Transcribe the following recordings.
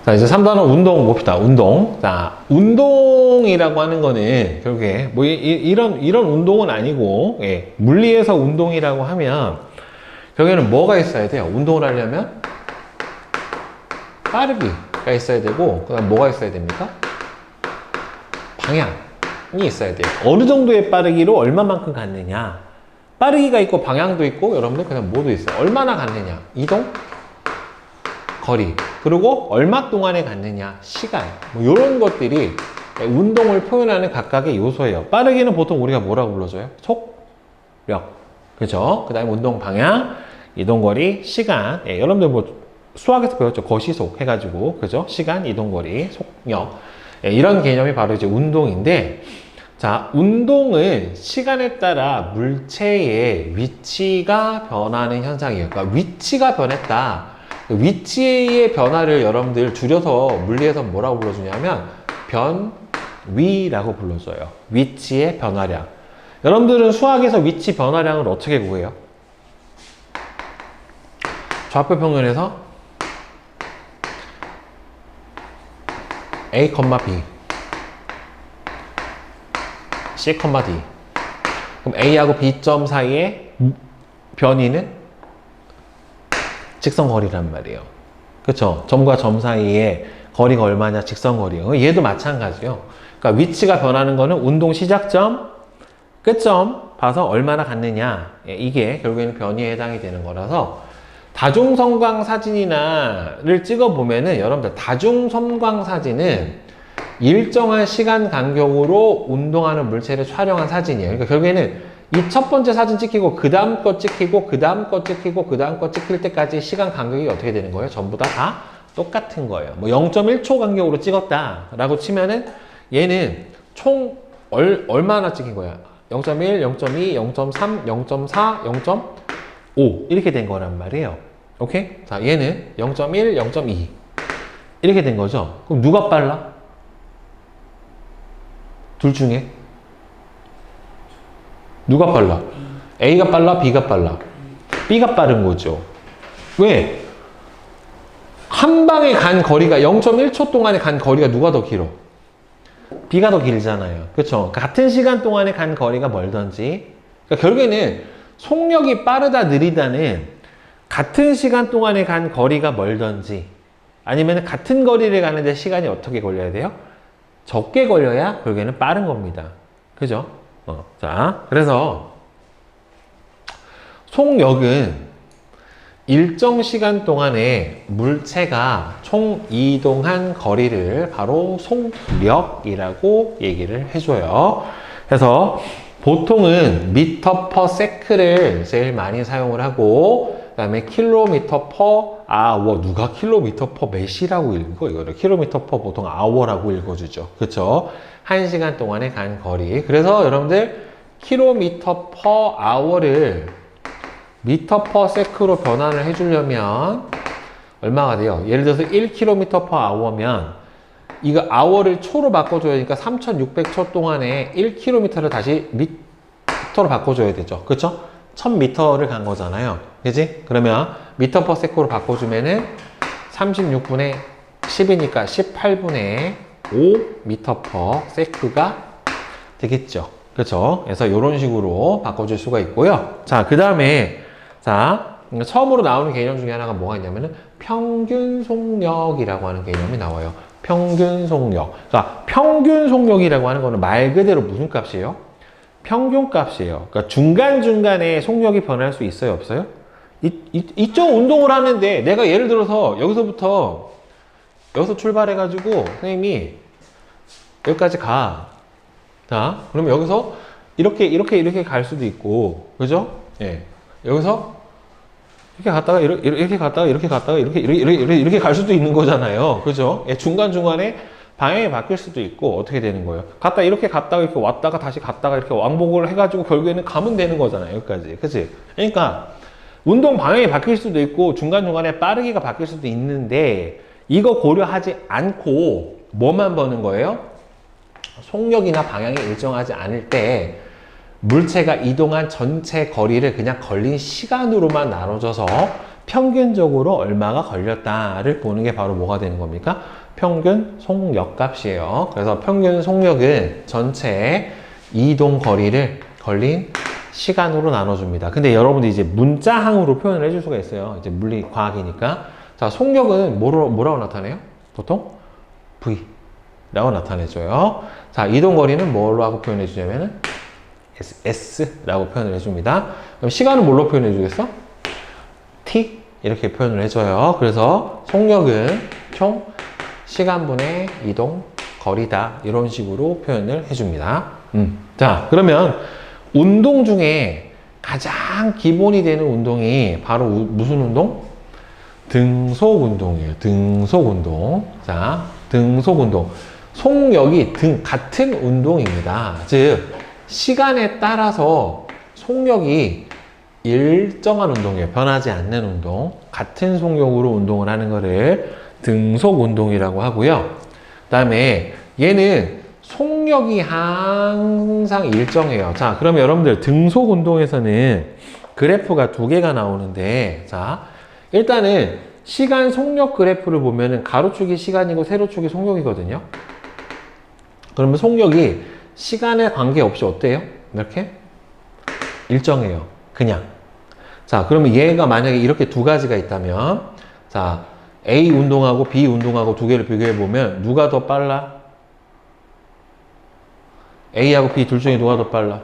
자, 이제 3단원 운동 봅시다. 운동. 자, 운동이라고 하는 거는 결국에 뭐 이런 운동은 아니고, 예, 물리에서 운동이라고 하면 결국에는 뭐가 있어야 돼요? 운동을 하려면 빠르기가 있어야 되고, 그다음 뭐가 있어야 됩니까? 방향이 있어야 돼요. 어느 정도의 빠르기로 얼마만큼 갔느냐. 빠르기가 있고 방향도 있고 여러분들 그냥 뭐도 있어요. 얼마나 갔느냐. 이동, 거리, 그리고 얼마 동안에 갔느냐, 시간, 뭐 이런 것들이 운동을 표현하는 각각의 요소예요. 빠르기는 보통 우리가 뭐라고 불러줘요? 속력, 그죠? 그 다음에 운동 방향, 이동거리, 시간. 예, 여러분들 뭐 수학에서 배웠죠? 거시속 해가지고, 그죠? 시간, 이동거리, 속력. 예, 이런 개념이 바로 이제 운동인데, 자, 운동은 시간에 따라 물체의 위치가 변하는 현상이에요. 그러니까 위치가 변했다. 위치의 변화를 여러분들 줄여서 물리에서 뭐라고 불러주냐면 변위라고 불러줘요. 위치의 변화량. 여러분들은 수학에서 위치 변화량을 어떻게 구해요? 좌표 평면에서 A, B, C, D. 그럼 A하고 B점 사이의 변위는 직선거리란 말이에요. 그쵸? 점과 점 사이의 거리가 얼마냐? 직선거리요. 얘도 마찬가지요. 그러니까 위치가 변하는 거는 운동 시작점, 끝점 봐서 얼마나 갔느냐. 예, 이게 결국에는 변위에 해당이 되는 거라서 다중섬광 사진이나를 찍어보면은 여러분들 다중섬광 사진은 일정한 시간 간격으로 운동하는 물체를 촬영한 사진이에요. 그러니까 결국에는 이 첫 번째 사진 찍히고 그 다음 거 찍히고 그 다음 거 찍히고 그 다음 거 찍힐 때까지 시간 간격이 어떻게 되는 거예요? 전부 다 똑같은 거예요. 뭐 0.1초 간격으로 찍었다 라고 치면은 얘는 총 얼마나 찍힌 거야? 0.1, 0.2, 0.3, 0.4, 0.5 이렇게 된 거란 말이에요. 오케이? 자, 얘는 0.1, 0.2 이렇게 된 거죠. 그럼 누가 빨라? 둘 중에 누가 빨라? A가 빨라? B가 빨라? B가 빠른 거죠. 왜? 한 방에 간 거리가 0.1초 동안에 간 거리가 누가 더 길어? B가 더 길잖아요. 그렇죠? 같은 시간 동안에 간 거리가 멀던지. 그러니까 결국에는 속력이 빠르다 느리다는 같은 시간 동안에 간 거리가 멀던지 아니면 같은 거리를 가는데 시간이 어떻게 걸려야 돼요? 적게 걸려야 결국에는 빠른 겁니다. 그죠? 자, 그래서 속력은 일정 시간 동안에 물체가 총 이동한 거리를 바로 속력이라고 얘기를 해줘요. 그래서 보통은 미터 퍼 세크를 제일 많이 사용을 하고 그 다음에 킬로미터 퍼 아워. 누가 킬로미터 퍼 몇이라고 읽어? 이거를 킬로미터 퍼 보통 아워라고 읽어주죠. 그쵸? 1시간 동안에 간 거리. 그래서 여러분들 킬로미터 퍼 아워를 미터 퍼 세크로 변환을 해주려면 얼마가 돼요? 예를 들어서 1km per hour면 이거 hour를 초로 바꿔줘야 되니까 3600초 동안에 1km를 다시 미터로 바꿔줘야 되죠. 그쵸? 1000m를 간 거잖아요. 그지? 그러면 미터 per sec로 바꿔주면은 36분의 10이니까 18분의 5 미터 per sec가 되겠죠. 그렇죠? 그래서 이런 식으로 바꿔줄 수가 있고요. 자, 그 다음에 자 처음으로 나오는 개념 중에 하나가 뭐가 있냐면은 평균 속력이라고 하는 개념이 나와요. 평균 속력. 그러니까 평균 속력이라고 하는 거는 말 그대로 무슨 값이에요? 평균 값이에요. 그러니까 중간중간에 속력이 변할 수 있어요, 없어요? 이쪽 운동을 하는데 내가 예를 들어서 여기서 출발해가지고 선생님이 여기까지 가. 자, 그러면 여기서 이렇게 갈 수도 있고, 그죠? 예. 여기서 이렇게 갔다가 이렇게 갔다가 이렇게 갈 수도 있는 거잖아요. 그죠? 예, 중간중간에 방향이 바뀔 수도 있고 어떻게 되는 거예요? 이렇게 갔다가 이렇게 왔다가 다시 갔다가 이렇게 왕복을 해가지고 결국에는 가면 되는 거잖아요. 여기까지. 그치? 그러니까 운동 방향이 바뀔 수도 있고 중간중간에 빠르기가 바뀔 수도 있는데 이거 고려하지 않고 뭐만 보는 거예요? 속력이나 방향이 일정하지 않을 때 물체가 이동한 전체 거리를 그냥 걸린 시간으로만 나눠져서 평균적으로 얼마가 걸렸다를 보는 게 바로 뭐가 되는 겁니까? 평균 속력값이에요. 그래서 평균 속력은 전체 이동 거리를 걸린 시간으로 나눠줍니다. 근데 여러분들 이제 문자항으로 표현을 해줄 수가 있어요. 이제 물리 과학이니까. 자, 속력은 뭐라고 나타내요? 보통 V라고 나타내줘요. 자, 이동 거리는 뭐라고 표현해 주냐면은 S라고 표현을 해줍니다. 그럼 시간은 뭘로 표현해 주겠어? T 이렇게 표현을 해줘요. 그래서 속력은 총 시간분의 이동 거리다 이런 식으로 표현을 해줍니다. 자, 그러면 운동 중에 가장 기본이 되는 운동이 바로 무슨 운동? 등속 운동이에요. 등속 운동. 자, 등속 운동. 속력이 같은 운동입니다. 즉, 시간에 따라서 속력이 일정한 운동이에요. 변하지 않는 운동. 같은 속력으로 운동을 하는 거를 등속 운동이라고 하고요. 그 다음에 얘는 속력이 항상 일정해요. 자, 그러면 여러분들 등속 운동에서는 그래프가 두 개가 나오는데, 자, 일단은 시간 속력 그래프를 보면은 가로축이 시간이고 세로축이 속력이거든요. 그러면 속력이 시간에 관계없이 어때요? 이렇게 일정해요. 그냥. 자, 그러면 얘가 만약에 이렇게 두 가지가 있다면, 자, A 운동하고 B 운동하고 두 개를 비교해 보면 누가 더 빨라? A하고 B 둘 중에 누가 더 빨라?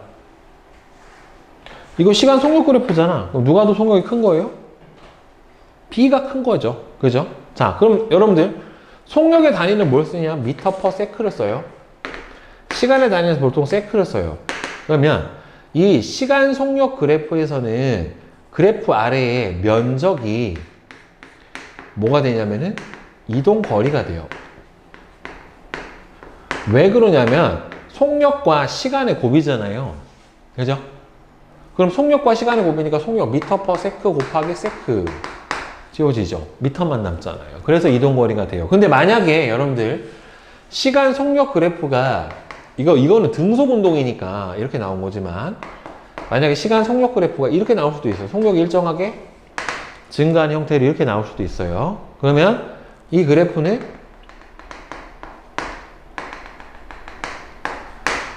이거 시간 속력 그래프잖아. 그럼 누가 더 속력이 큰 거예요? B가 큰 거죠. 그죠? 자, 그럼 여러분들 속력의 단위는 뭘 쓰냐? 미터 퍼 세크를 써요. 시간의 단위는 보통 세크를 써요. 그러면 이 시간 속력 그래프에서는 그래프 아래에 면적이 뭐가 되냐면은 이동 거리가 돼요. 왜 그러냐면 속력과 시간의 곱이잖아요. 그죠? 그럼 속력과 시간의 곱이니까 속력 미터 퍼 세크 곱하기 세크 지워지죠. 미터만 남잖아요. 그래서 이동 거리가 돼요. 근데 만약에 여러분들 시간 속력 그래프가 이거는 등속 운동이니까 이렇게 나온 거지만 만약에 시간 속력 그래프가 이렇게 나올 수도 있어요. 속력이 일정하게 증가하는 형태로 이렇게 나올 수도 있어요. 그러면 이 그래프는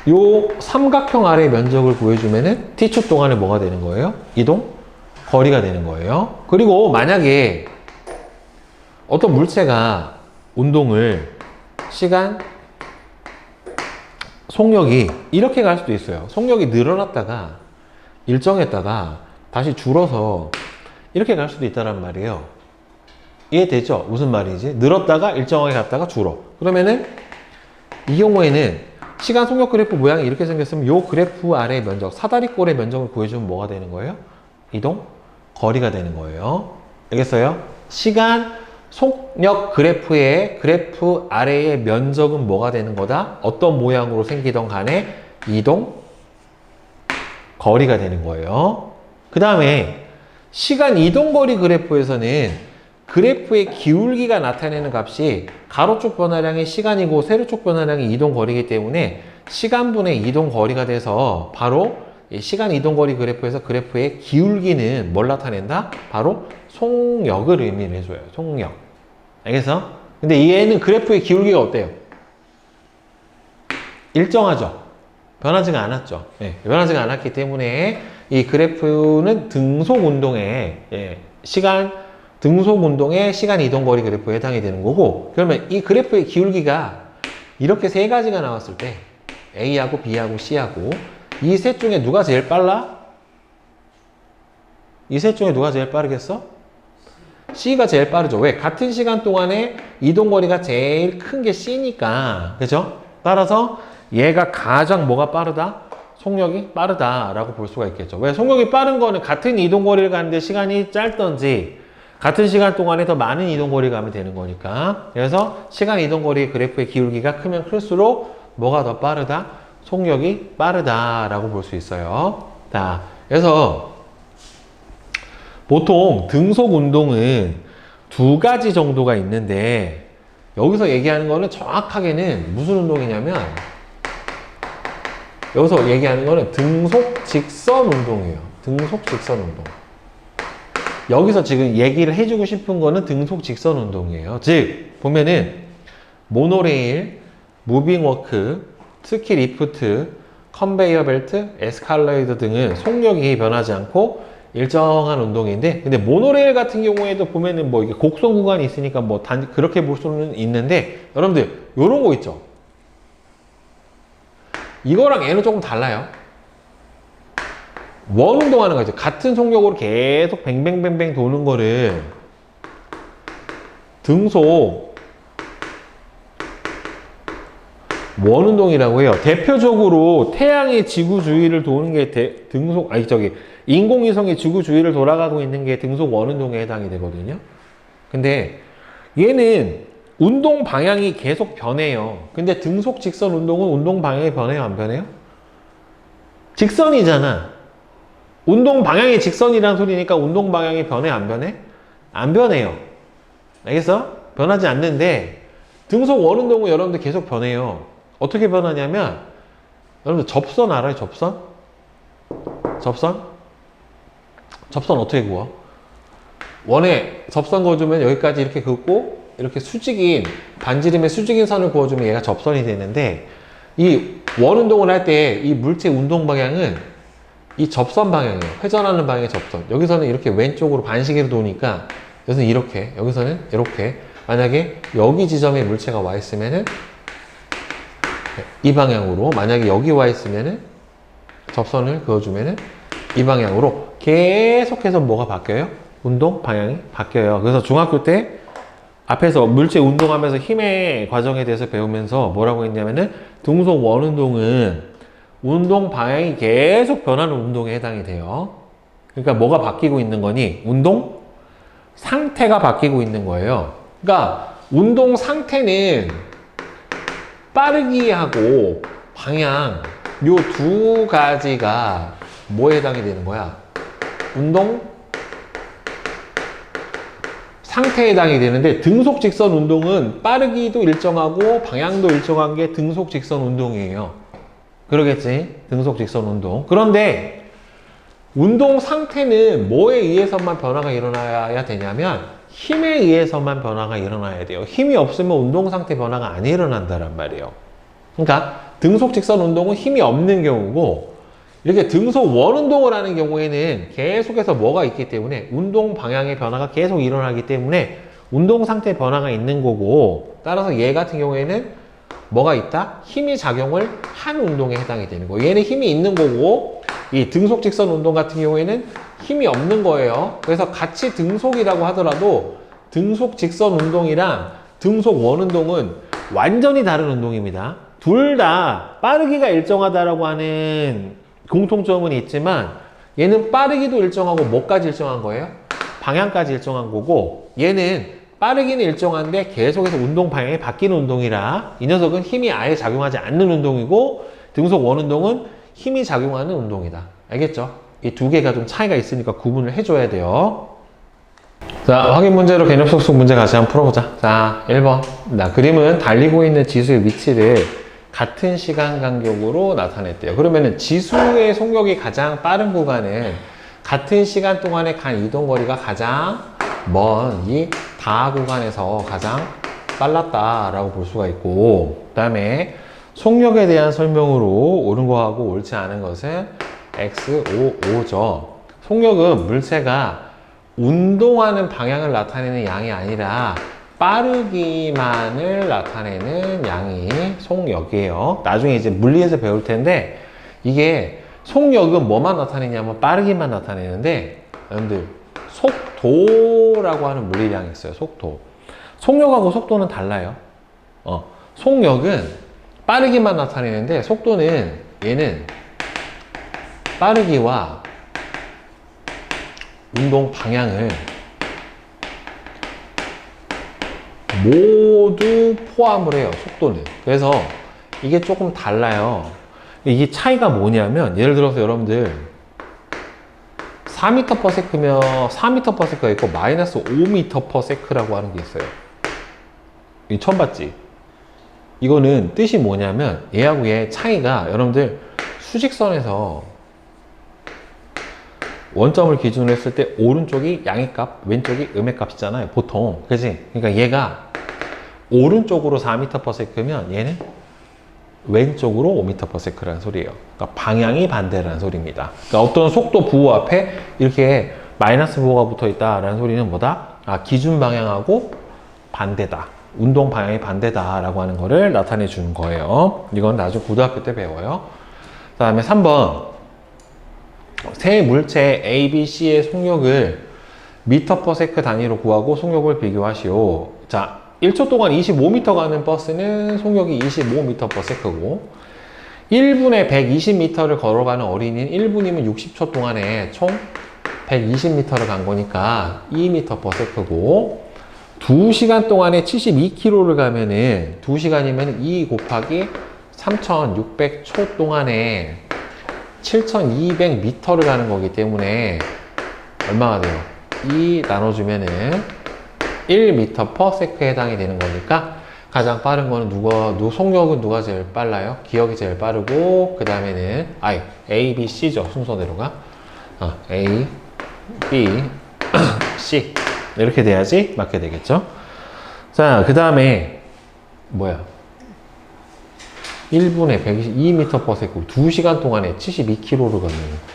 요 삼각형 아래의 면적을 구해주면은 t축 동안에 뭐가 되는 거예요? 이동 거리가 되는 거예요. 그리고 만약에 어떤 물체가 운동을 시간 속력이 이렇게 갈 수도 있어요. 속력이 늘어났다가 일정했다가 다시 줄어서 이렇게 갈 수도 있다는 말이에요. 이해되죠? 무슨 말인지? 늘었다가 일정하게 갔다가 줄어. 그러면은 이 경우에는 시간 속력 그래프 모양이 이렇게 생겼으면 이 그래프 아래의 면적, 사다리꼴의 면적을 구해주면 뭐가 되는 거예요? 이동 거리가 되는 거예요. 알겠어요? 시간 속력 그래프의 그래프 아래의 면적은 뭐가 되는 거다? 어떤 모양으로 생기던 간에 이동 거리가 되는 거예요. 그 다음에 시간 이동거리 그래프에서는 그래프의 기울기가 나타내는 값이 가로쪽 변화량이 시간이고 세로쪽 변화량이 이동거리이기 때문에 시간분의 이동거리가 돼서 바로 시간 이동거리 그래프에서 그래프의 기울기는 뭘 나타낸다? 바로 속력을 의미를 해줘요. 속력. 알겠어? 근데 얘는 그래프의 기울기가 어때요? 일정하죠? 변하지가 않았죠. 네, 변하지가 않았기 때문에 이 그래프는 등속 운동의 등속 운동의 시간 이동 거리 그래프에 해당이 되는 거고, 그러면 이 그래프의 기울기가 이렇게 세 가지가 나왔을 때 A하고 B하고 C하고 이 셋 중에 누가 제일 빨라? 이 셋 중에 누가 제일 빠르겠어? C가 제일 빠르죠. 왜? 같은 시간 동안에 이동 거리가 제일 큰 게 C니까. 그죠? 따라서 얘가 가장 뭐가 빠르다? 속력이 빠르다라고 볼 수가 있겠죠. 왜? 속력이 빠른 거는 같은 이동 거리를 가는데 시간이 짧던지 같은 시간 동안에 더 많은 이동 거리를 가면 되는 거니까. 그래서 시간 이동 거리 그래프의 기울기가 크면 클수록 뭐가 더 빠르다? 속력이 빠르다라고 볼 수 있어요. 자, 그래서 보통 등속 운동은 두 가지 정도가 있는데 여기서 얘기하는 거는 정확하게는 무슨 운동이냐면 여기서 얘기하는 거는 등속 직선 운동이에요. 등속 직선 운동. 여기서 지금 얘기를 해주고 싶은 거는 등속 직선 운동이에요. 즉 보면은 모노레일, 무빙워크, 스키 리프트, 컨베이어 벨트, 에스컬레이터 등은 속력이 변하지 않고 일정한 운동인데, 근데 모노레일 같은 경우에도 보면은 뭐 이게 곡선 구간이 있으니까 뭐 그렇게 볼 수는 있는데, 여러분들 요런 거 있죠? 이거랑 얘는 조금 달라요. 원 운동하는 거죠. 같은 속력으로 계속 뱅뱅뱅뱅 도는 거를 등속 원 운동이라고 해요. 대표적으로 태양의 지구 주위를 도는 게 인공위성이 지구 주위를 돌아가고 있는 게 등속 원 운동에 해당이 되거든요. 근데 얘는 운동 방향이 계속 변해요. 근데 등속 직선 운동은 운동 방향이 변해요, 안 변해요? 직선이잖아. 운동 방향이 직선이라는 소리니까 운동 방향이 변해, 안 변해? 안 변해요. 알겠어? 변하지 않는데 등속 원 운동은 여러분들 계속 변해요. 어떻게 변하냐면, 여러분들 접선 알아요? 접선? 접선? 접선 어떻게 구워? 원에 접선 그어주면 여기까지 이렇게 긋고 이렇게 반지름의 수직인 선을 그어주면 얘가 접선이 되는데, 이 원 운동을 할 때 이 물체 운동 방향은 이 접선 방향이에요. 회전하는 방향의 접선. 여기서는 이렇게 왼쪽으로 반시계로 도니까 여기서는 이렇게, 여기서는 이렇게. 만약에 여기 지점에 물체가 와 있으면은 이 방향으로, 만약에 여기 와 있으면은 접선을 그어주면은 이 방향으로 계속해서 뭐가 바뀌어요? 운동 방향이 바뀌어요. 그래서 중학교 때 앞에서 물체 운동하면서 힘의 과정에 대해서 배우면서 뭐라고 했냐면은 등속 원 운동은 운동 방향이 계속 변하는 운동에 해당이 돼요. 그러니까 뭐가 바뀌고 있는 거니? 운동 상태가 바뀌고 있는 거예요. 그러니까 운동 상태는 빠르기하고 방향 요 두 가지가 뭐에 해당이 되는 거야? 운동 상태에 해당이 되는데, 등속 직선 운동은 빠르기도 일정하고 방향도 일정한 게 등속 직선 운동이에요. 그러겠지? 등속 직선 운동. 그런데 운동 상태는 뭐에 의해서만 변화가 일어나야 되냐면 힘에 의해서만 변화가 일어나야 돼요. 힘이 없으면 운동 상태 변화가 안 일어난다란 말이에요. 그러니까 등속 직선 운동은 힘이 없는 경우고, 이렇게 등속 원 운동을 하는 경우에는 계속해서 뭐가 있기 때문에 운동 방향의 변화가 계속 일어나기 때문에 운동 상태 변화가 있는 거고, 따라서 얘 같은 경우에는 뭐가 있다? 힘이 작용을 한 운동에 해당이 되는 거예요. 얘는 힘이 있는 거고, 이 등속 직선 운동 같은 경우에는 힘이 없는 거예요. 그래서 같이 등속이라고 하더라도 등속 직선 운동이랑 등속 원 운동은 완전히 다른 운동입니다. 둘 다 빠르기가 일정하다라고 하는 공통점은 있지만, 얘는 빠르기도 일정하고 뭐까지 일정한 거예요? 방향까지 일정한 거고, 얘는 빠르기는 일정한데 계속해서 운동 방향이 바뀌는 운동이라 이 녀석은 힘이 아예 작용하지 않는 운동이고, 등속 원 운동은 힘이 작용하는 운동이다. 알겠죠? 이 두 개가 좀 차이가 있으니까 구분을 해줘야 돼요. 자, 확인 문제로 개념 속속 문제 같이 한번 풀어보자. 자, 1번. 그림은 달리고 있는 지수의 위치를 같은 시간 간격으로 나타냈대요. 그러면은 지수의 속력이 가장 빠른 구간은 같은 시간 동안에 간 이동 거리가 가장 먼 이 다 구간에서 가장 빨랐다라고 볼 수가 있고, 그 다음에 속력에 대한 설명으로 옳은 거하고 옳지 않은 것은 X, O, O죠. 속력은 물체가 운동하는 방향을 나타내는 양이 아니라 빠르기만을 나타내는 양이 속력이에요. 나중에 이제 물리에서 배울 텐데, 이게 속력은 뭐만 나타내냐면 빠르기만 나타내는데, 여러분들 속도라고 하는 물리량이 있어요. 속도. 속력하고 속도는 달라요. 속력은 빠르기만 나타내는데, 속도는 얘는 빠르기와 운동 방향을 모두 포함을 해요. 속도는. 그래서 이게 조금 달라요. 이게 차이가 뭐냐면, 예를 들어서 여러분들 4m/s면 4m/s가 있고 마이너스 5m/s라고 하는 게 있어요. 이 처음 봤지? 이거는 뜻이 뭐냐면, 얘하고 얘 차이가 여러분들 수직선에서 원점을 기준으로 했을 때 오른쪽이 양의 값, 왼쪽이 음의 값이잖아요. 보통. 그지? 그러니까 얘가 오른쪽으로 4m/s면 얘는 왼쪽으로 5m/s라는 소리예요. 그러니까 방향이 반대라는 소리입니다. 그러니까 어떤 속도 부호 앞에 이렇게 마이너스 부호가 붙어 있다라는 소리는 뭐다? 아, 기준 방향하고 반대다. 운동 방향이 반대다라고 하는 거를 나타내 주는 거예요. 이건 나중에 고등학교 때 배워요. 그 다음에 3번. 세 물체 A, B, C의 속력을 m/s 단위로 구하고 속력을 비교하시오. 자, 1초 동안 25m 가는 버스는 속력이 25m/s고 1분에 120m를 걸어가는 어린이는 1분이면 60초 동안에 총 120m를 간 거니까 2m/s고 2시간 동안에 72km를 가면은 2시간이면 2 곱하기 3600초 동안에 7200m를 가는 거기 때문에 얼마가 돼요? 2 나눠주면은 1m/s에 해당이 되는 거니까 가장 빠른 거는 속력은 누가 제일 빨라요? 기억이 제일 빠르고 그 다음에는 A, B, C죠. 순서대로가 A, B, C 이렇게 돼야지 맞게 되겠죠. 자, 그 다음에 뭐야? 1분에 122m/s고 2시간 동안에 72km를 걷는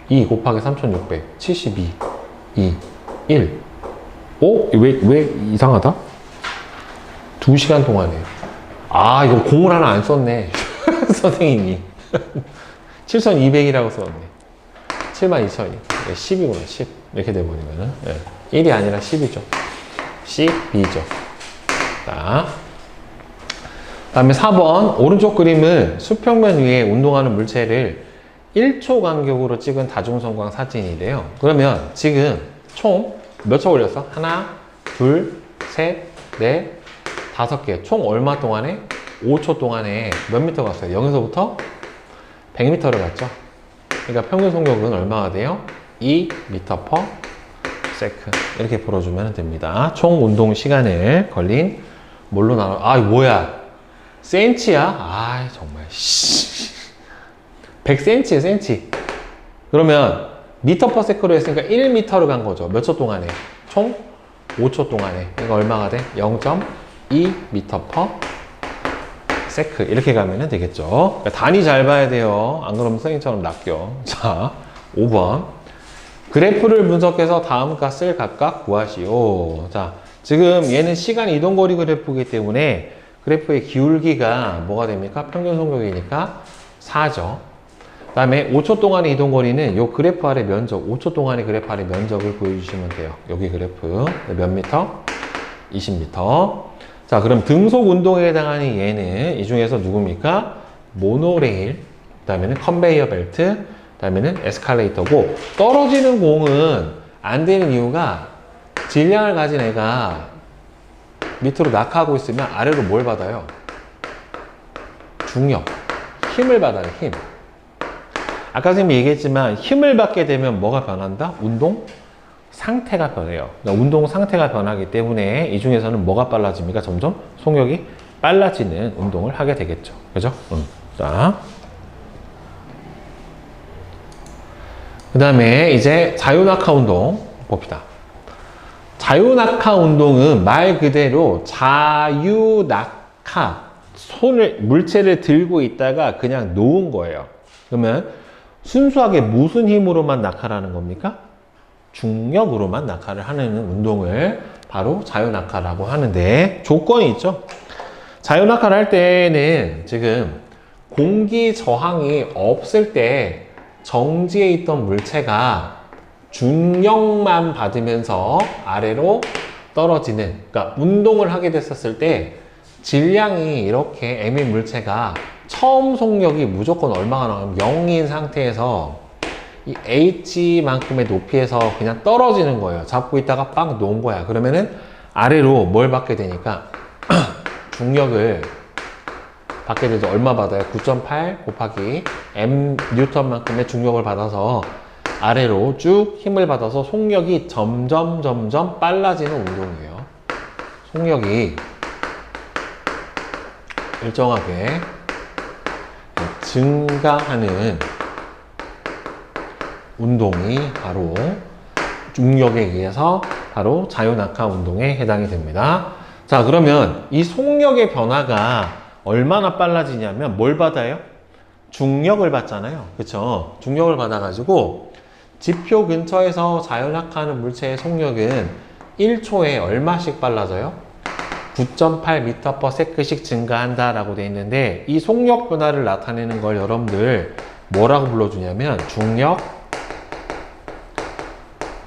2 곱하기 3600 72 2 1 왜 이상하다? 2시간 동안에 이거 공을 하나 안 썼네 선생님이 7200이라고 썼네 72000이 10이구나 10 이렇게 돼버리면은 1이 아니라 10이죠 12죠. 자, 다음에 4번 오른쪽 그림은 수평면 위에 운동하는 물체를 1초 간격으로 찍은 다중성광 사진이래요. 그러면 지금 총 몇 초 올렸어? 하나, 둘, 셋, 넷, 5개. 총 얼마 동안에? 5초 동안에 몇 미터 갔어요? 0에서부터 100m를 갔죠? 그러니까 평균 속력은 얼마가 돼요? 2m/s 이렇게 풀어주면 됩니다. 총 운동 시간을 걸린 뭘로 나눠? 뭐야? 센치야? 정말 100cm에 센치. 그러면 m/s로 했으니까 1m를 간 거죠. 몇 초 동안에? 총 5초 동안에. 이거 얼마가 돼? 0.2m/s 이렇게 가면 되겠죠. 그러니까 단위 잘 봐야 돼요. 안 그러면 선생님처럼 낚여. 자, 5번. 그래프를 분석해서 다음 값을 각각 구하시오. 자, 지금 얘는 시간 이동거리 그래프이기 때문에 그래프의 기울기가 뭐가 됩니까? 평균 속력이니까 4죠. 그 다음에 5초 동안의 이동거리는 요 그래프 아래 면적, 5초 동안의 그래프 아래 면적을 보여주시면 돼요. 여기 그래프 몇 미터? 20m. 자, 그럼 등속 운동에 해당하는 얘는 이 중에서 누굽니까? 모노레일, 그 다음에는 컨베이어 벨트, 그 다음에는 에스컬레이터고 떨어지는 공은 안 되는 이유가 질량을 가진 애가 밑으로 낙하하고 있으면 아래로 뭘 받아요? 중력, 힘을 받아요. 힘. 아까 선생님이 얘기했지만 힘을 받게 되면 뭐가 변한다? 운동 상태가 변해요. 그러니까 운동 상태가 변하기 때문에 이 중에서는 뭐가 빨라집니까? 점점 속력이 빨라지는 운동을 하게 되겠죠. 그죠? 자, 그 다음에 이제 자유낙하 운동 봅시다. 자유낙하 운동은 말 그대로 자유낙하, 물체를 들고 있다가 그냥 놓은 거예요. 그러면 순수하게 무슨 힘으로만 낙하를 겁니까? 중력으로만 낙하를 하는 운동을 바로 자유낙하라고 하는데 조건이 있죠. 자유낙하를 할 때는 지금 공기 저항이 없을 때 정지해 있던 물체가 중력만 받으면서 아래로 떨어지는, 그러니까 운동을 하게 됐었을 때 질량이 이렇게 M의 물체가 처음 속력이 무조건 얼마가 나오면 0인 상태에서 이 H만큼의 높이에서 그냥 떨어지는 거예요. 잡고 있다가 빵 놓은 거야. 그러면은 아래로 뭘 받게 되니까 중력을 받게 되죠. 얼마 받아요? 9.8 곱하기 M 뉴턴만큼의 중력을 받아서 아래로 쭉 힘을 받아서 속력이 점점 빨라지는 운동이에요. 속력이 일정하게 증가하는 운동이 바로 중력에 의해서 바로 자유낙하 운동에 해당이 됩니다. 자, 그러면 이 속력의 변화가 얼마나 빨라지냐면 뭘 받아요? 중력을 받잖아요. 그쵸? 중력을 받아가지고 지표 근처에서 자유낙하하는 물체의 속력은 1초에 얼마씩 빨라져요? 9.8m/s씩 증가한다 라고 되어 있는데, 이 속력 변화를 나타내는 걸 여러분들 뭐라고 불러주냐면 중력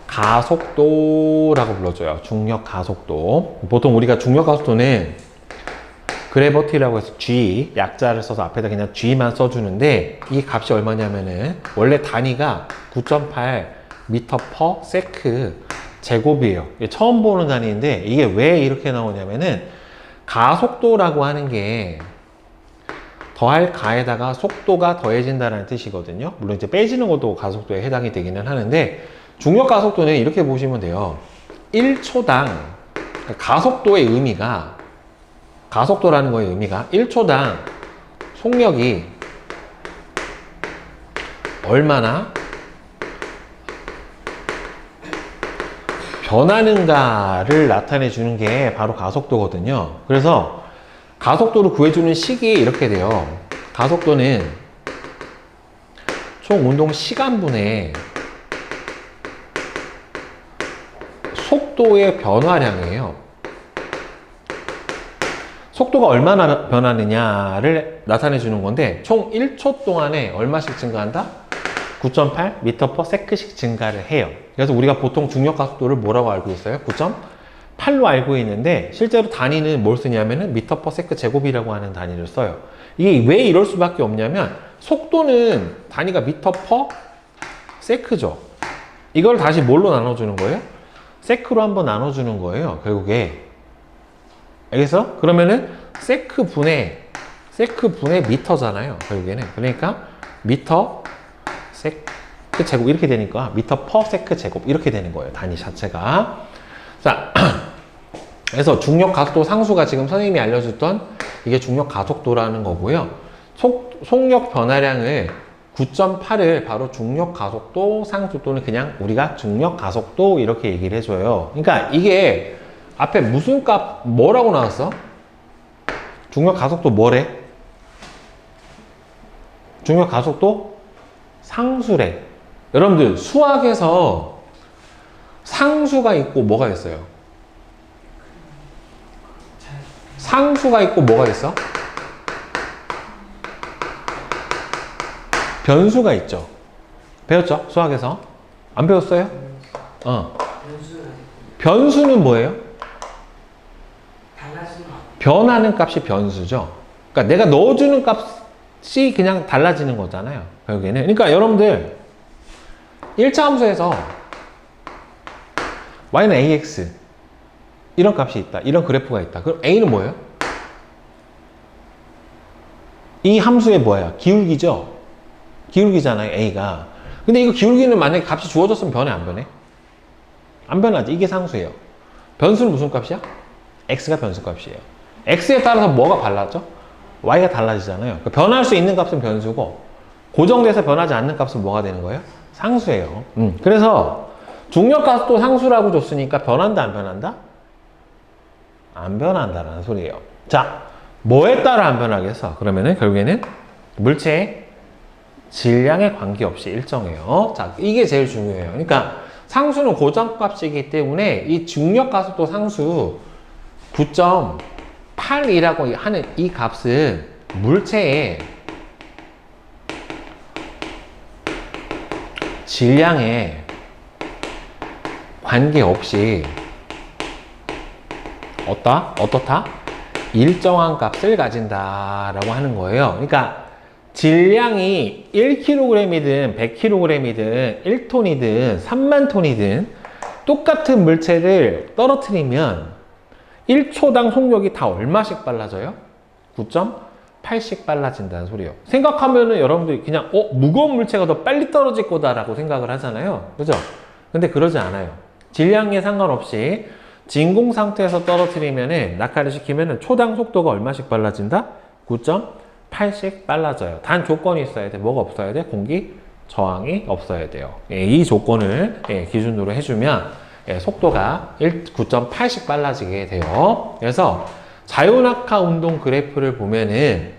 가속도라고 불러줘요. 중력 가속도. 보통 우리가 중력 가속도는 그래버티라고 해서 G 약자를 써서 앞에다 그냥 G만 써주는데, 이 값이 얼마냐면은 원래 단위가 9.8m/s 제곱이에요. 처음 보는 단위인데 이게 왜 이렇게 나오냐면은 가속도라고 하는 게 더할 가에다가 속도가 더해진다는 뜻이거든요. 물론 이제 빼지는 것도 가속도에 해당이 되기는 하는데, 중력 가속도는 이렇게 보시면 돼요. 1초당 가속도의 의미가, 가속도라는 거의 의미가 1초당 속력이 얼마나 변하는가를 나타내 주는 게 바로 가속도거든요. 그래서 가속도를 구해주는 식이 이렇게 돼요. 가속도는 총 운동 시간분의 속도의 변화량이에요. 속도가 얼마나 변하느냐를 나타내 주는 건데, 총 1초 동안에 얼마씩 증가한다? 9.8m/s씩 증가를 해요. 그래서 우리가 보통 중력 가속도를 뭐라고 알고 있어요? 9.8로 알고 있는데, 실제로 단위는 뭘 쓰냐면은 m/s 제곱이라고 하는 단위를 써요. 이게 왜 이럴 수밖에 없냐면, 속도는 단위가 m/s죠. 이걸 다시 뭘로 나눠주는 거예요? 세크로 한번 나눠주는 거예요, 결국에. 알겠어? 그러면은 세크분의 미터잖아요, 결국에는. 그러니까 미터 세크 제곱 이렇게 되니까 m/s 제곱 이렇게 되는 거예요, 단위 자체가. 자, 그래서 중력 가속도 상수가 지금 선생님이 알려줬던 이게 중력 가속도라는 거고요. 속력 변화량을 9.8을 바로 중력 가속도 상수 또는 그냥 우리가 중력 가속도 이렇게 얘기를 해줘요. 그러니까 이게 앞에 무슨 값 뭐라고 나왔어? 중력 가속도 뭐래? 중력 가속도 상수래. 여러분들 수학에서 상수가 있고 뭐가 있어요? 상수가 있고 뭐가 있어? 변수가 있죠. 배웠죠? 수학에서? 안 배웠어요? 변수는 뭐예요? 변하는 값이 변수죠. 그러니까 내가 넣어주는 값이 그냥 달라지는 거잖아요, 결국에는. 그러니까 여러분들 1차 함수에서 y는 ax 이런 값이 있다, 이런 그래프가 있다. 그럼 a는 뭐예요? 이 함수의 뭐예요? 기울기죠. 기울기잖아요, a가. 근데 이거 기울기는 만약에 값이 주어졌으면 변해, 안 변해? 안 변하지. 이게 상수예요. 변수는 무슨 값이야? x가 변수 값이에요. x에 따라서 뭐가 달라져? y가 달라지잖아요. 그러니까 변할 수 있는 값은 변수고, 고정돼서 변하지 않는 값은 뭐가 되는 거예요? 상수예요. 그래서 중력 가속도 상수라고 줬으니까 변한다, 안 변한다? 안 변한다라는 소리예요. 자, 뭐에 따라 안 변하겠어? 그러면은 결국에는 물체의 질량에 관계없이 일정해요. 자, 이게 제일 중요해요. 그러니까 상수는 고정값이기 때문에 이 중력 가속도 상수 9.8이라고 하는 이 값은 물체의 질량에 관계없이 어떻다? 일정한 값을 가진다라고 하는 거예요. 그러니까 질량이 1kg이든 100kg이든 1톤이든 3만 톤이든 똑같은 물체를 떨어뜨리면 1초당 속력이 다 얼마씩 빨라져요? 9.8씩 빨라진다는 소리예요. 생각하면은 여러분들이 그냥 무거운 물체가 더 빨리 떨어질 거다라고 생각을 하잖아요. 그죠? 근데 그러지 않아요. 질량에 상관없이 진공 상태에서 떨어뜨리면은 낙하를 시키면은 초당 속도가 얼마씩 빨라진다? 9.8씩 빨라져요. 단 조건이 있어야 돼. 뭐가 없어야 돼? 공기 저항이 없어야 돼요. 이 조건을 기준으로 해주면 속도가 9.8씩 빨라지게 돼요. 그래서 자유낙하 운동 그래프를 보면은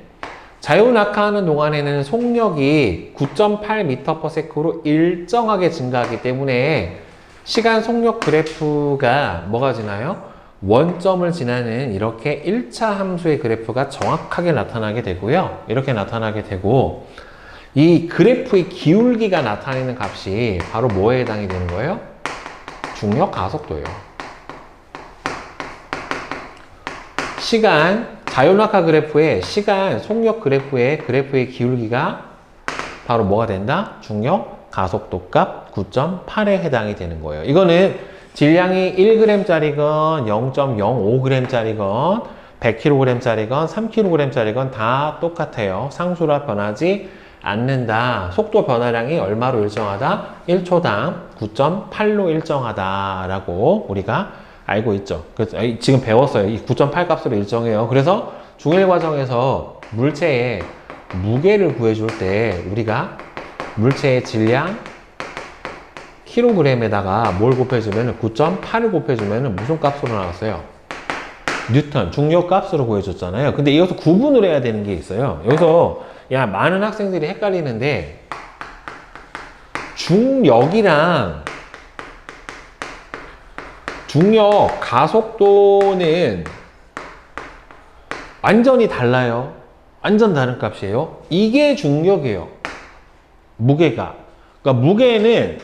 자유낙하하는 동안에는 속력이 9.8m/s로 일정하게 증가하기 때문에 시간 속력 그래프가 뭐가 지나요? 원점을 지나는 이렇게 1차 함수의 그래프가 정확하게 나타나게 되고요. 이렇게 나타나게 되고 이 그래프의 기울기가 나타내는 값이 바로 뭐에 해당이 되는 거예요? 중력 가속도예요. 자유낙하 그래프의 시간 속력 그래프의 기울기가 바로 뭐가 된다? 중력 가속도 값 9.8에 해당이 되는 거예요. 이거는 질량이 1g짜리건 0.05g짜리건 100kg짜리건 3kg짜리건 다 똑같아요. 상수라 변하지 않는다. 속도 변화량이 얼마로 일정하다? 1초당 9.8로 일정하다라고 우리가 알고 있죠. 그래서 지금 배웠어요. 이 9.8 값으로 일정해요. 그래서 중1 과정에서 물체의 무게를 구해줄 때 우리가 물체의 질량 kg에다가 뭘 곱해주면 9.8을 곱해주면 무슨 값으로 나왔어요? 뉴턴, 중력 값으로 구해줬잖아요. 근데 이것도 구분을 해야 되는 게 있어요. 여기서 많은 학생들이 헷갈리는데 중력이랑 중력 가속도는 완전히 달라요. 완전 다른 값이에요. 이게 중력이에요. 무게가. 그러니까 무게는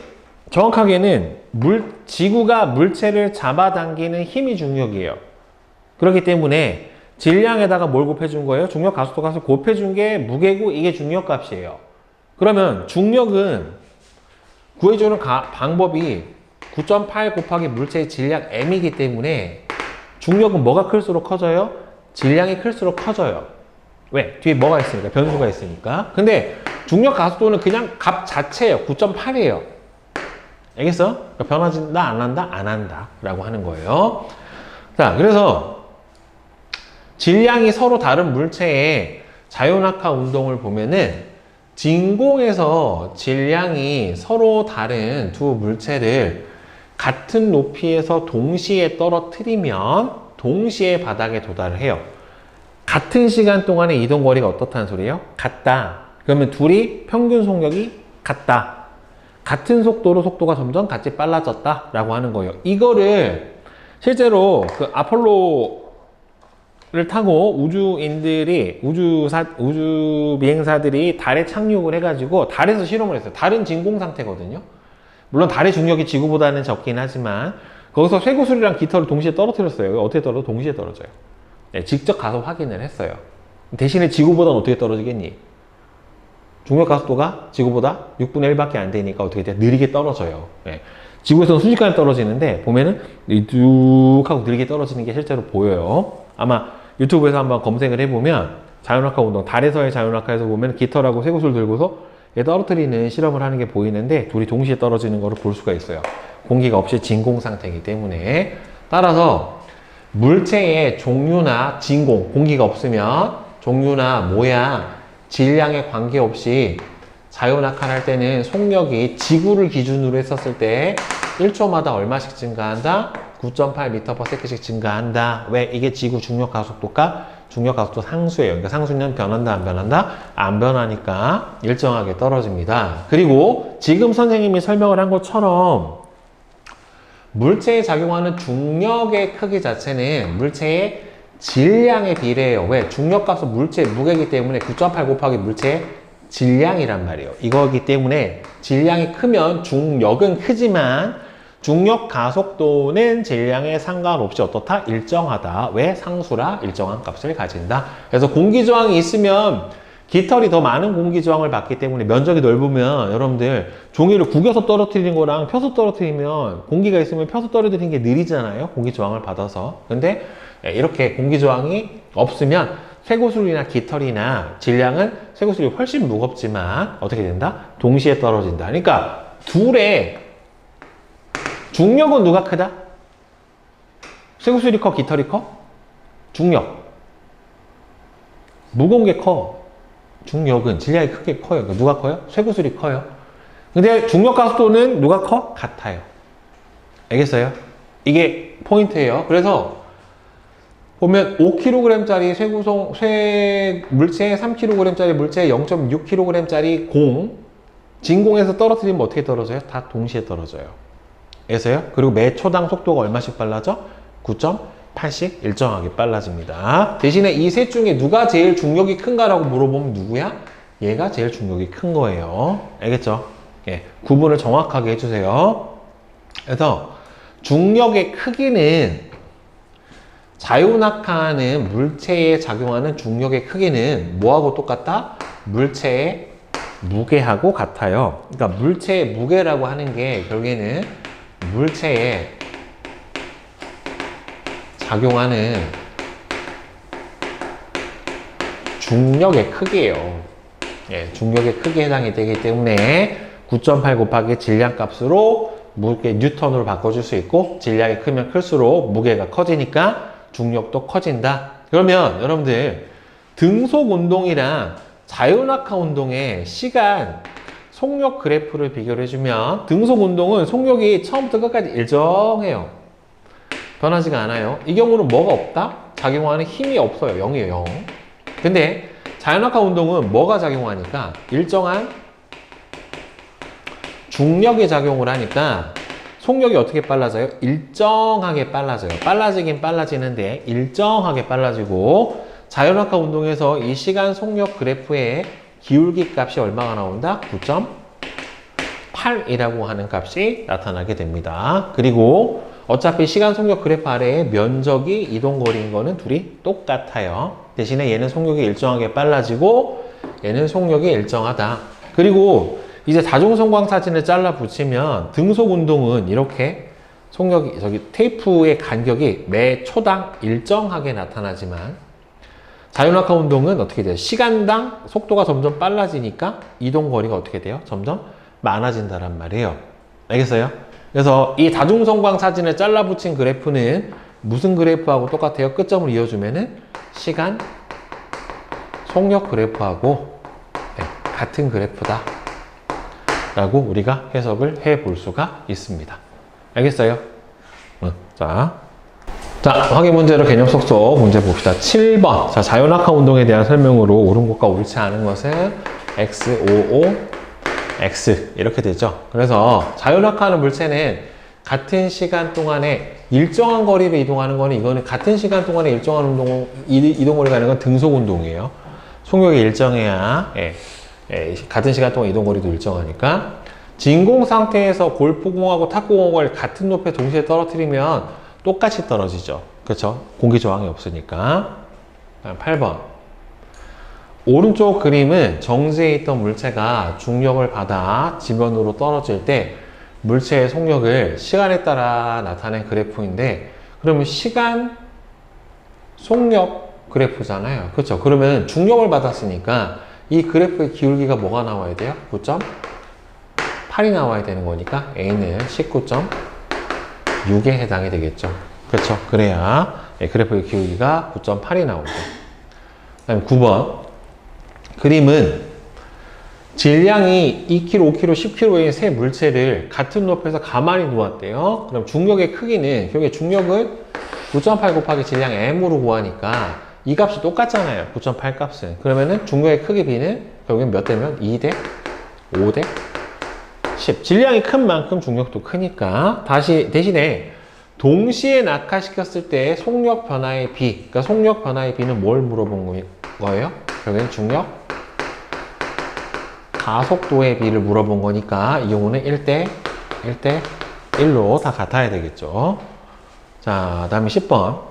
정확하게는 지구가 물체를 잡아당기는 힘이 중력이에요. 그렇기 때문에 질량에다가 뭘 곱해준 거예요? 중력 가속도 값을 곱해준 게 무게고 이게 중력 값이에요. 그러면 중력은 구해주는 방법이 9.8 곱하기 물체의 질량 m이기 때문에 중력은 뭐가 클수록 커져요? 질량이 클수록 커져요. 왜? 뒤에 뭐가 있으니까, 변수가 있으니까. 근데 중력 가속도는 그냥 값 자체예요. 9.8이에요. 알겠어? 그러니까 변화진다, 안 한다? 안 한다. 라고 하는 거예요. 자, 그래서 질량이 서로 다른 물체의 자유낙하 운동을 보면은 진공에서 질량이 서로 다른 두 물체를 같은 높이에서 동시에 떨어뜨리면 동시에 바닥에 도달을 해요. 같은 시간 동안의 이동 거리가 어떻다는 소리예요? 같다. 그러면 둘이 평균 속력이 같다. 같은 속도로 속도가 점점 같이 빨라졌다 라고 하는 거예요. 이거를 실제로 그 아폴로를 타고 우주 비행사들이 달에 착륙을 해가지고 달에서 실험을 했어요. 달은 진공 상태거든요. 물론 달의 중력이 지구보다는 적긴 하지만 거기서 쇠구슬이랑 깃털을 동시에 떨어뜨렸어요. 어떻게 떨어져? 동시에 떨어져요. 네, 직접 가서 확인을 했어요. 대신에 지구보다는 어떻게 떨어지겠니? 중력 가속도가 지구보다 6분의 1밖에 안 되니까 어떻게 돼? 느리게 떨어져요. 네. 지구에서는 순식간에 떨어지는데 보면은 쭉 하고 느리게 떨어지는 게 실제로 보여요. 아마 유튜브에서 한번 검색을 해보면 자유낙하 운동, 달에서의 자유낙하에서 보면 깃털하고 쇠구슬 들고서 떨어뜨리는 실험을 하는 게 보이는데 둘이 동시에 떨어지는 거를 볼 수가 있어요. 공기가 없이 진공 상태이기 때문에. 따라서 물체의 종류나 진공, 공기가 없으면 종류나 모양, 질량에 관계없이 자유낙하를 할 때는 속력이 지구를 기준으로 했었을 때 1초마다 얼마씩 증가한다? 9.8m/s씩 증가한다. 왜? 이게 지구 중력 가속도가 중력 가속도 상수예요. 그러니까 상수는 변한다, 안 변한다? 안 변하니까 일정하게 떨어집니다. 그리고 지금 선생님이 설명을 한 것처럼 물체에 작용하는 중력의 크기 자체는 물체의 질량에 비례해요. 왜? 중력 값은 물체의 무게이기 때문에 9.8 곱하기 물체의 질량이란 말이에요. 이거기 때문에 질량이 크면 중력은 크지만 중력 가속도는 질량에 상관없이 어떻다? 일정하다. 왜? 상수라 일정한 값을 가진다. 그래서 공기저항이 있으면 깃털이 더 많은 공기저항을 받기 때문에 면적이 넓으면 여러분들 종이를 구겨서 떨어뜨리는 거랑 펴서 떨어뜨리면 공기가 있으면 펴서 떨어뜨리는 게 느리잖아요. 공기저항을 받아서. 근데 이렇게 공기저항이 없으면 쇠구슬이나 깃털이나 질량은 쇠구슬이 훨씬 무겁지만 어떻게 된다? 동시에 떨어진다. 그러니까 둘의 중력은 누가 크다? 쇠구슬이 커? 깃털이 커? 중력. 무거운 게 커. 중력은 질량이 크게 커요. 누가 커요? 쇠구슬이 커요. 근데 중력과 속도는 누가 커? 같아요. 알겠어요? 이게 포인트예요. 그래서 보면 5kg짜리 물체, 3kg짜리 물체, 0.6kg짜리 진공에서 떨어뜨리면 어떻게 떨어져요? 다 동시에 떨어져요. 알겠어요? 그리고 매 초당 속도가 얼마씩 빨라져? 9.8씩 일정하게 빨라집니다. 대신에 이 셋 중에 누가 제일 중력이 큰가라고 물어보면 누구야? 얘가 제일 중력이 큰 거예요. 알겠죠? 예, 구분을 정확하게 해주세요. 그래서 중력의 크기는 자유낙하하는 물체에 작용하는 중력의 크기는 뭐하고 똑같다? 물체의 무게하고 같아요. 그러니까 물체의 무게라고 하는 게 결국에는 물체에 작용하는 중력의 크기예요. 예, 중력의 크기에 해당이 되기 때문에 9.8 곱하기 질량값으로 무게 뉴턴으로 바꿔줄 수 있고, 질량이 크면 클수록 무게가 커지니까 중력도 커진다. 그러면 여러분들 등속 운동이랑 자유낙하 운동의 시간 속력 그래프를 비교를 해주면, 등속 운동은 속력이 처음부터 끝까지 일정해요. 변하지가 않아요. 이 경우는 뭐가 없다? 작용하는 힘이 없어요. 0이에요. 0. 근데 자유낙하 운동은 뭐가 작용하니까? 일정한 중력이 작용을 하니까 속력이 어떻게 빨라져요? 일정하게 빨라져요. 빨라지긴 빨라지는데 일정하게 빨라지고, 자유낙하 운동에서 이 시간 속력 그래프의 기울기 값이 얼마가 나온다? 9.8이라고 하는 값이 나타나게 됩니다. 그리고 어차피 시간 속력 그래프 아래에 면적이 이동거리인 거는 둘이 똑같아요. 대신에 얘는 속력이 일정하게 빨라지고 얘는 속력이 일정하다. 그리고 이제 다중성광 사진을 잘라 붙이면 등속 운동은 이렇게 속력이 테이프의 간격이 매 초당 일정하게 나타나지만, 자유낙하 운동은 어떻게 돼요? 시간당 속도가 점점 빨라지니까 이동거리가 어떻게 돼요? 점점 많아진다란 말이에요. 알겠어요? 그래서 이 다중성광 사진을 잘라 붙인 그래프는 무슨 그래프하고 똑같아요? 끝점을 이어주면은 시간 속력 그래프하고 같은 그래프다 라고 우리가 해석을 해 볼 수가 있습니다. 알겠어요? 자, 확인 문제로 개념 속속 문제 봅시다. 7번. 자, 자유낙하 운동에 대한 설명으로 옳은 것과 옳지 않은 것은 X, O, O, X 이렇게 되죠. 그래서 자유낙하하는 물체는 같은 시간 동안에 일정한 거리를 이동하는 거는, 이거는 같은 시간 동안에 일정한 이동거리가 가는 건 등속 운동이에요. 속력이 일정해야 같은 시간 동안 이동거리도 일정하니까. 진공 상태에서 골프공하고 탁구공을 같은 높이에 동시에 떨어뜨리면 똑같이 떨어지죠. 그렇죠? 공기 저항이 없으니까. 8번. 오른쪽 그림은 정지해 있던 물체가 중력을 받아 지면으로 떨어질 때 물체의 속력을 시간에 따라 나타낸 그래프인데, 그러면 시간 속력 그래프잖아요. 그렇죠? 그러면 중력을 받았으니까 이 그래프의 기울기가 뭐가 나와야 돼요? 9.8이 나와야 되는 거니까 A는 19.6에 해당이 되겠죠. 그렇죠? 그래야 그래프의 기울기가 9.8이 나오죠. 그 다음에 9번. 그림은 질량이 2kg, 5kg, 10kg의 세 물체를 같은 높이에서 가만히 놓았대요. 그럼 중력의 크기는, 결국에 중력을 9.8 곱하기 질량 m으로 구하니까 이 값이 똑같잖아요. 9.8 값은. 그러면은 중력의 크기 B는 결국엔 몇 대면 2대 5대 10. 질량이 큰 만큼 중력도 크니까. 대신에 동시에 낙하시켰을 때 속력 변화의 B, 그러니까 속력 변화의 B는 뭘 물어본 거예요? 결국엔 중력 가속도의 B를 물어본 거니까 이 경우는 1대 1로 다 같아야 되겠죠. 자, 다음에 10번.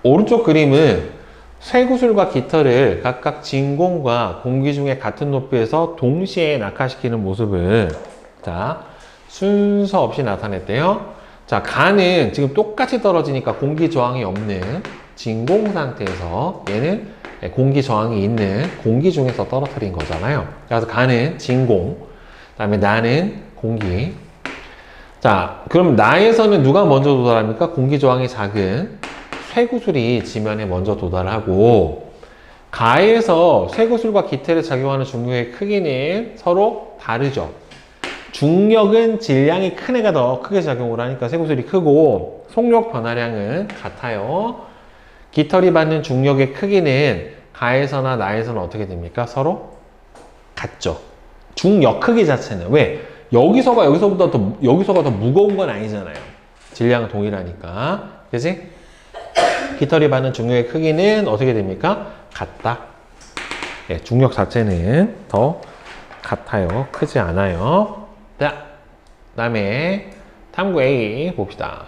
오른쪽 그림은 쇠구슬과 깃털을 각각 진공과 공기 중에 같은 높이에서 동시에 낙하시키는 모습을 순서 없이 나타냈대요. 자, 간은 지금 똑같이 떨어지니까 공기 저항이 없는 진공 상태에서 얘는 공기 저항이 있는 공기 중에서 떨어뜨린 거잖아요. 그래서 간은 진공, 그 다음에 나는 공기. 자, 그럼 나에서는 누가 먼저 도달합니까? 공기 저항이 작은 쇠구슬이 지면에 먼저 도달하고, 가에서 쇠구슬과 기틀에 작용하는 중력의 크기는 서로 다르죠. 중력은 질량이 큰 애가 더 크게 작용을 하니까 쇠구슬이 크고, 속력 변화량은 같아요. 깃털이 받는 중력의 크기는 가에서나 나에서는 어떻게 됩니까? 서로 같죠. 중력 크기 자체는. 왜? 여기서가 더 무거운 건 아니잖아요. 질량은 동일하니까. 그치? 깃털이 받는 중력의 크기는 어떻게 됩니까? 같다. 네, 중력 자체는 더 같아요. 크지 않아요. 자, 그 다음에 탐구 A 봅시다.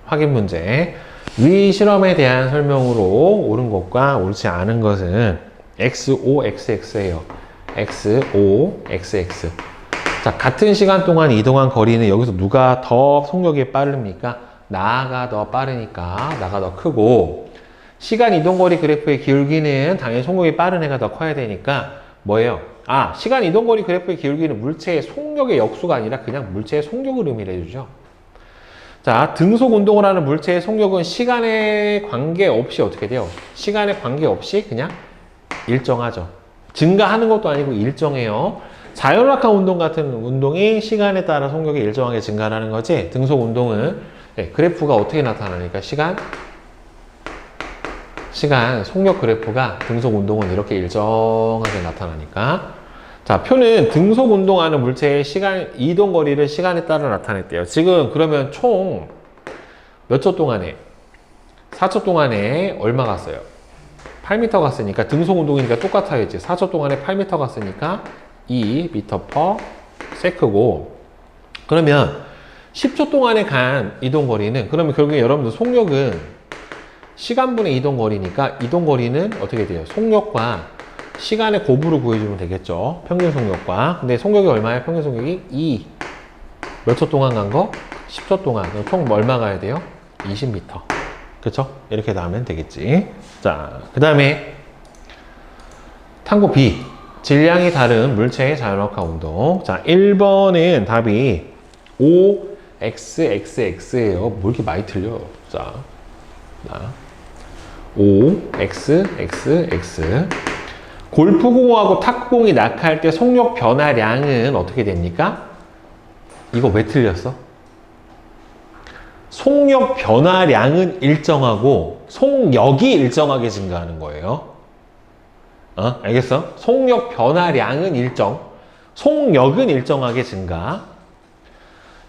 확인 문제. 위 실험에 대한 설명으로 옳은 것과 옳지 않은 것은 XO, XX예요. XO, XX. 자, 같은 시간 동안 이동한 거리는 여기서 누가 더 속력이 빠릅니까? 나가 더 빠르니까 나가 더 크고, 시간 이동거리 그래프의 기울기는 당연히 속력이 빠른 애가 더 커야 되니까 뭐예요? 아, 시간 이동거리 그래프의 기울기는 물체의 속력의 역수가 아니라 그냥 물체의 속력을 의미를 해주죠. 자, 등속 운동을 하는 물체의 속력은 시간에 관계없이 어떻게 돼요? 시간에 관계없이 그냥 일정하죠. 증가하는 것도 아니고 일정해요. 자연락한 운동 같은 운동이 시간에 따라 속력이 일정하게 증가하는 거지, 등속 운동은 그래프가 어떻게 나타나니까 시간 속력 그래프가 등속 운동은 이렇게 일정하게 나타나니까. 자, 표는 등속 운동하는 물체의 시간 이동 거리를 시간에 따라 나타냈대요. 지금 그러면 총 몇 초 동안에 4초 동안에 얼마 갔어요? 8m 갔으니까 등속 운동이니까 똑같아요. 이제 4초 동안에 8m 갔으니까 2m/s고, 그러면 10초 동안에 간 이동 거리는, 그러면 결국에 여러분들 속력은 시간분의 이동 거리니까 이동 거리는 어떻게 돼요? 속력과 시간의 곱으로 구해주면 되겠죠. 평균 속력과. 근데 속력이 얼마예요? 평균 속력이 2. 몇 초 동안 간 거? 10초 동안. 총 얼마 가야 돼요? 20m. 그쵸? 이렇게 나오면 되겠지. 자, 그 다음에 탐구 B. 질량이 다른 물체의 자연학화 운동. 자, 1번은 답이 OXXX예요. 뭐 이렇게 많이 틀려. 자, OXXX. 골프공하고 탁구공이 낙하할 때 속력 변화량은 어떻게 됩니까? 이거 왜 틀렸어? 속력 변화량은 일정하고 속력이 일정하게 증가하는 거예요. 알겠어? 속력 변화량은 일정, 속력은 일정하게 증가.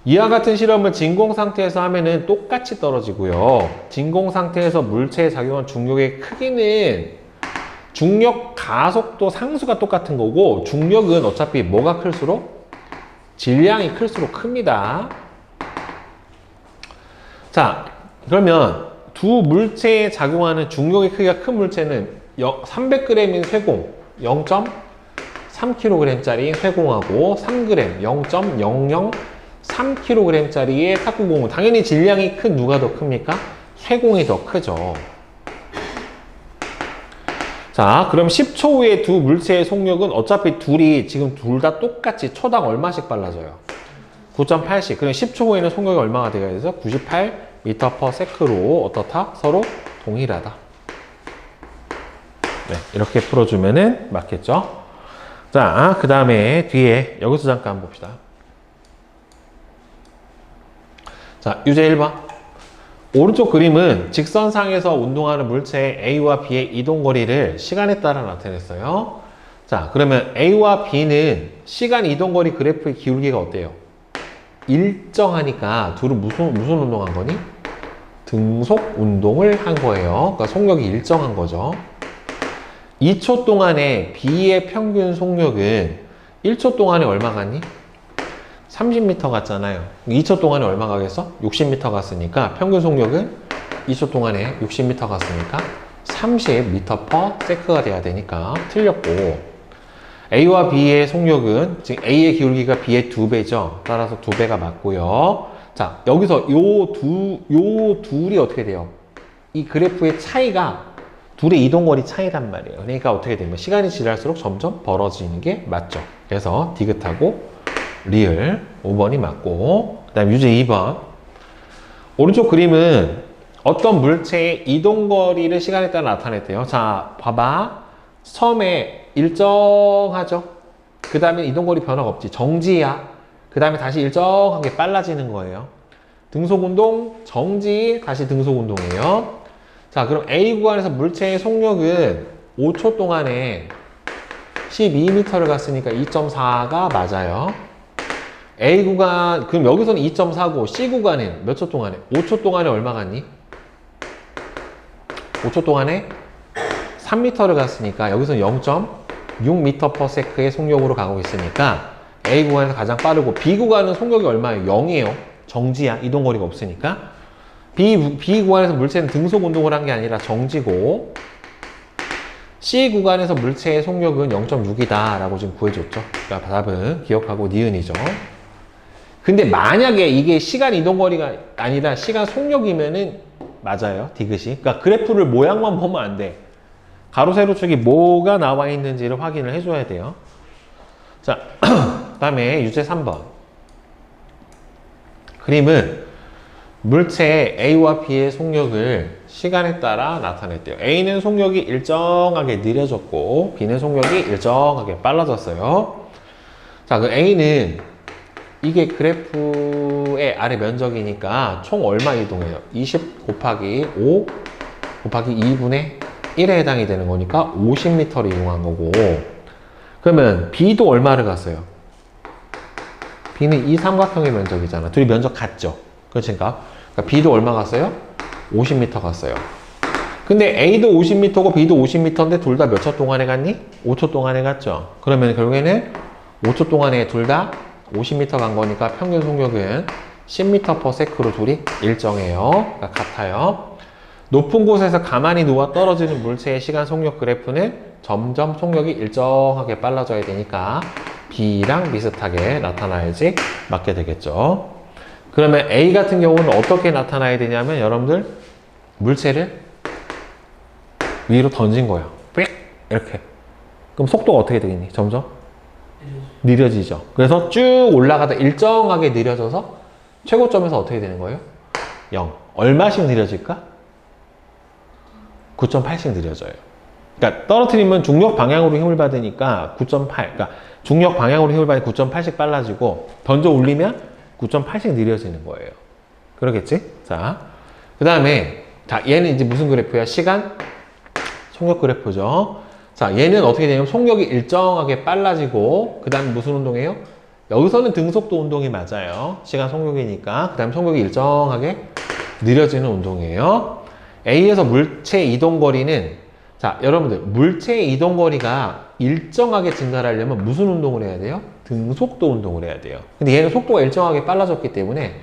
이와 같은 실험을 진공 상태에서 하면은 똑같이 떨어지고요. 진공 상태에서 물체에 작용한 중력의 크기는 중력 가속도 상수가 똑같은 거고, 중력은 어차피 뭐가 클수록? 질량이 클수록 큽니다. 자, 그러면 두 물체에 작용하는 중력의 크기가 큰 물체는 300g인 쇠공, 0.3kg짜리 쇠공하고 3g, 0.003kg짜리의 탁구공은 당연히 질량이 큰 누가 더 큽니까? 쇠공이 더 크죠. 자, 그럼 10초 후에 두 물체의 속력은 어차피 둘이 지금 둘 다 똑같이 초당 얼마씩 빨라져요? 9.8씩. 그럼 10초 후에는 속력이 얼마가 되어야 돼서 98m/s로 어떻다? 서로 동일하다. 네, 이렇게 풀어주면은 맞겠죠? 자, 그 다음에 뒤에 여기서 잠깐 봅시다. 자, 유제 1번. 오른쪽 그림은 직선상에서 운동하는 물체의 A와 B의 이동거리를 시간에 따라 나타냈어요. 자, 그러면 A와 B는 시간 이동거리 그래프의 기울기가 어때요? 일정하니까 둘은 무슨 운동한 거니? 등속 운동을 한 거예요. 그러니까 속력이 일정한 거죠. 2초 동안에 B의 평균 속력은 1초 동안에 얼마 갔니? 30m 갔잖아요. 2초 동안에 얼마 가겠어? 60m 갔으니까 평균 속력은 2초 동안에 60m 갔으니까 30m/s가 돼야 되니까 틀렸고, A와 B의 속력은 지금 A의 기울기가 B의 2배죠. 따라서 2배가 맞고요. 자, 여기서 요 둘이 어떻게 돼요? 이 그래프의 차이가 둘의 이동거리 차이란 말이에요. 그러니까 어떻게 되면 시간이 지날수록 점점 벌어지는 게 맞죠. 그래서 디귿하고 리을 5번이 맞고, 그 다음 유제 2번. 오른쪽 그림은 어떤 물체의 이동거리를 시간에 따라 나타냈대요. 자, 봐봐. 처음에 일정하죠. 그 다음에 이동거리 변화가 없지. 정지야. 그 다음에 다시 일정하게 빨라지는 거예요. 등속운동, 정지, 다시 등속운동이에요. 자, 그럼 A 구간에서 물체의 속력은 5초 동안에 12m를 갔으니까 2.4가 맞아요. A 구간, 그럼 여기서는 2.4고 C 구간은 몇 초 동안에? 5초 동안에 얼마 갔니? 5초 동안에 3m를 갔으니까 여기서는 0.6m/s의 속력으로 가고 있으니까 A 구간에서 가장 빠르고 B 구간은 속력이 얼마예요? 0이에요. 정지야. 이동거리가 없으니까. B 구간에서 물체는 등속 운동을 한 게 아니라 정지고 C 구간에서 물체의 속력은 0.6이다 라고 지금 구해줬죠. 그러니까 답은 기억하고 니은이죠. 근데 만약에 이게 시간 이동거리가 아니라 시간 속력이면은 맞아요. 디귿이. 그러니까 그래프를 모양만 보면 안 돼. 가로 세로 쪽이 뭐가 나와 있는지를 확인을 해줘야 돼요. 자, 그 다음에 유제 3번. 그림은 물체 A와 B의 속력을 시간에 따라 나타냈대요. A는 속력이 일정하게 느려졌고 B는 속력이 일정하게 빨라졌어요. 자, 그 A는 이게 그래프의 아래 면적이니까 총 얼마 이동해요? 20 곱하기 5 곱하기 2분의 1에 해당이 되는 거니까 50m를 이동한 거고, 그러면 B도 얼마를 갔어요? B는 이 삼각형의 면적이잖아. 둘이 면적 같죠? 그렇습니까? 그러니까 B도 얼마 갔어요? 50m 갔어요. 근데 A도 50m고 B도 50m인데 둘 다 몇 초 동안에 갔니? 5초 동안에 갔죠? 그러면 결국에는 5초 동안에 둘 다 50m 간 거니까 평균 속력은 10m/s로 둘이 일정해요. 그러니까 같아요. 높은 곳에서 가만히 누워 떨어지는 물체의 시간 속력 그래프는 점점 속력이 일정하게 빨라져야 되니까 B랑 비슷하게 나타나야지 맞게 되겠죠. 그러면 A 같은 경우는 어떻게 나타나야 되냐면 여러분들 물체를 위로 던진 거예요. 삑! 이렇게. 그럼 속도가 어떻게 되겠니? 점점 느려지죠. 그래서 쭉 올라가다 일정하게 느려져서 최고점에서 어떻게 되는 거예요? 0. 얼마씩 느려질까? 9.8씩 느려져요. 그러니까 떨어뜨리면 중력 방향으로 힘을 받으니까 9.8. 그러니까 중력 방향으로 힘을 받으니 9.8씩 빨라지고 던져 올리면 9.8씩 느려지는 거예요. 그러겠지? 자, 그 다음에 자, 얘는 이제 무슨 그래프야? 시간 속력 그래프죠. 자, 얘는 어떻게 되냐면 속력이 일정하게 빨라지고 그 다음에 무슨 운동이에요? 여기서는 등속도 운동이 맞아요. 시간 속력이니까. 그 다음에 속력이 일정하게 느려지는 운동이에요. A에서 물체 이동거리는, 자, 여러분들 물체의 이동거리가 일정하게 증가를 하려면 무슨 운동을 해야 돼요? 등속도 운동을 해야 돼요. 근데 얘는 속도가 일정하게 빨라졌기 때문에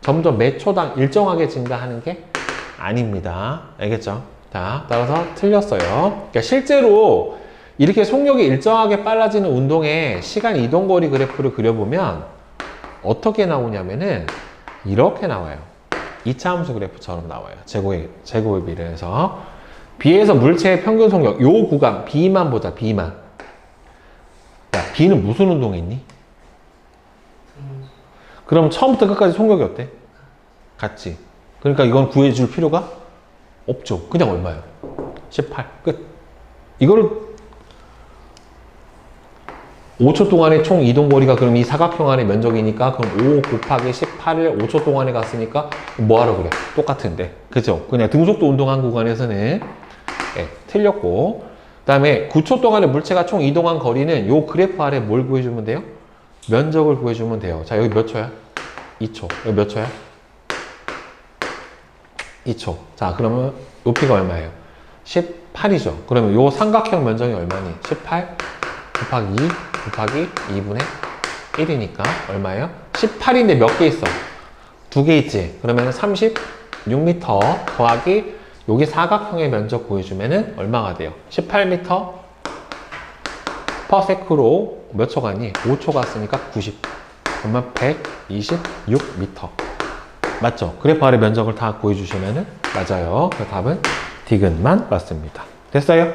점점 몇 초당 일정하게 증가하는 게 아닙니다. 알겠죠? 자, 따라서 틀렸어요. 그러니까 실제로 이렇게 속력이 일정하게 빨라지는 운동의 시간 이동거리 그래프를 그려보면 어떻게 나오냐면은 이렇게 나와요. 2차 함수 그래프처럼 나와요. 제곱에 비례해서. B에서 물체의 평균 속력, 요 구간, B만 보자, B만. 야, B는 무슨 운동이 있니? 그럼 처음부터 끝까지 속력이 어때? 같지. 그러니까 이건 구해줄 필요가 없죠. 그냥 얼마예요? 18. 끝. 이거를 5초 동안의 총 이동거리가 그럼 이 사각형 안의 면적이니까 그럼 5 곱하기 18을 5초 동안에 갔으니까 뭐하러 그래? 똑같은데. 그죠? 그냥 등속도 운동한 구간에서는 네, 틀렸고. 그 다음에 9초 동안에 물체가 총 이동한 거리는 요 그래프 아래 뭘 구해주면 돼요? 면적을 구해주면 돼요. 자, 여기 몇 초야? 2초. 여기 몇 초야? 2초. 자, 그러면 높이가 얼마예요? 18이죠. 그러면 요 삼각형 면적이 얼마니? 18 곱하기 2 곱하기 2분의 1이니까 얼마예요? 18인데 몇 개 있어? 2개 있지? 그러면 36m 더하기 여기 사각형의 면적 구해주면은 얼마가 돼요? 18m 퍼세크로 몇 초 갔니? 5초 갔으니까 90. 그러면 126m. 맞죠? 그래프 아래 면적을 다 구해주시면은 맞아요. 그 답은 디귿만 맞습니다. 됐어요?